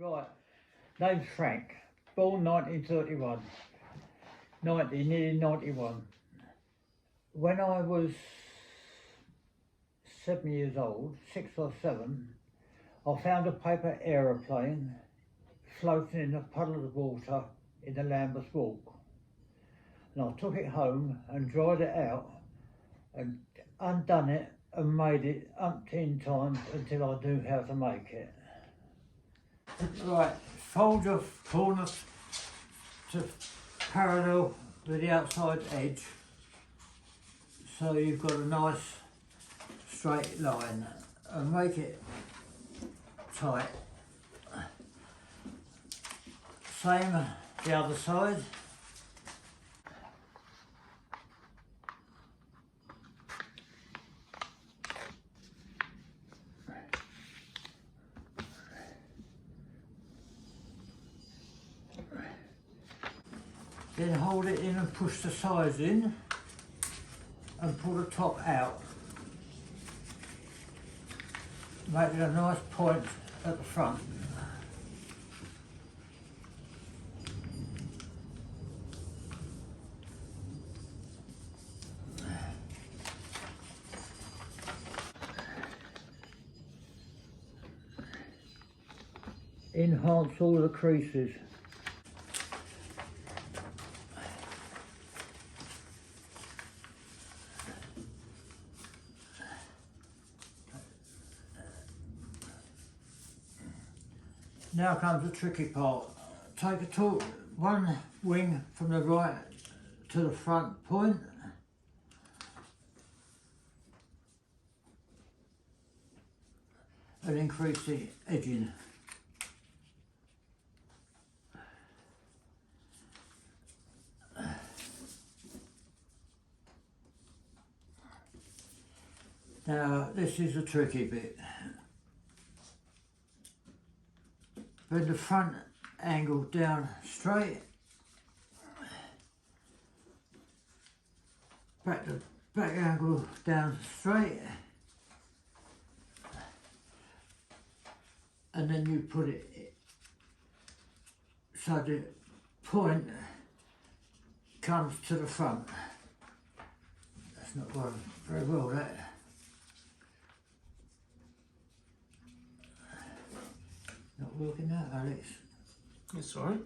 Right, name's Frank, born 1931, nearly 91. When I was 7 years old, 6 or 7, I found a paper aeroplane floating in a puddle of water in the Lambeth Walk. And I took it home and dried it out and undone it and made it umpteen times until I knew how to make it. Right, fold your corners to parallel with the outside edge so you've got a nice straight line, and make it tight. Same the other side. Then hold it in and push the sides in and pull the top out. Make it a nice point at the front. Enhance all the creases. Now comes the tricky part. Take one wing from the right to the front point, and increase the edging. Now this is the tricky bit. Bring the front angle down straight, the back angle down straight, and then you put it so the point comes to the front. That's not working very well, that. Not working out, Alex. It's alright.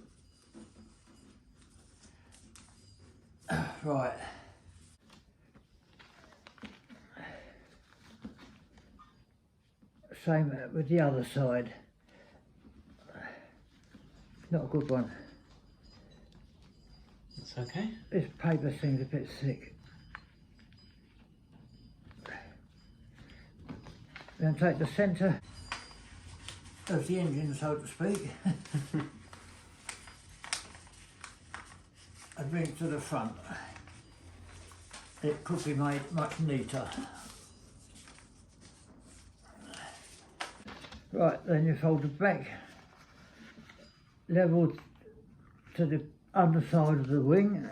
Right. Same with the other side. Not a good one. It's okay. This paper seems a bit thick. Then take the centre of the engine, so to speak, and bring it to the front. It could be made much neater. Right, then you fold it back, level to the underside of the wing.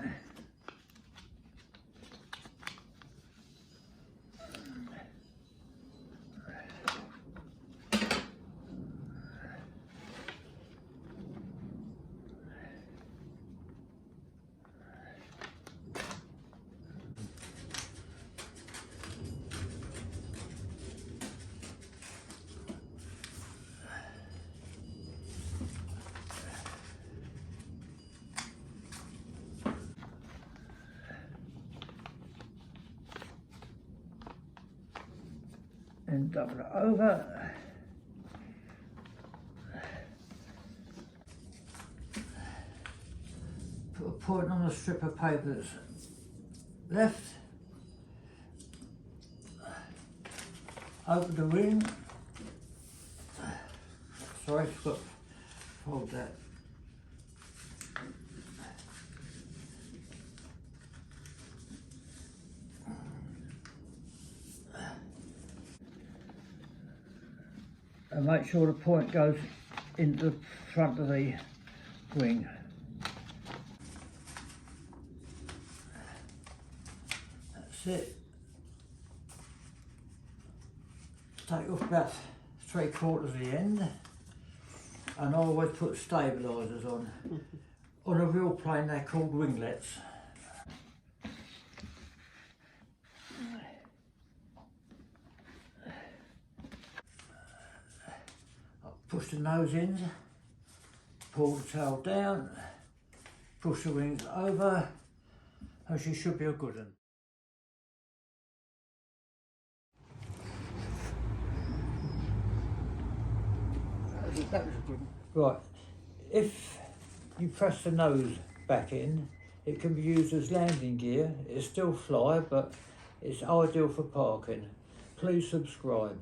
And double it over. Put a point on the strip of paper that's left. Open the wing. Sorry, forgot to fold that. And make sure the point goes into the front of the wing. That's it. Take off about 3/4 of the end. and I always put stabilisers on. On a real plane they're called winglets. I'll push the nose in, pull the tail down, push the wings over, and she should be a good one. Right, if you press the nose back in, it can be used as landing gear. It's still fly, but it's ideal for parking. Please subscribe.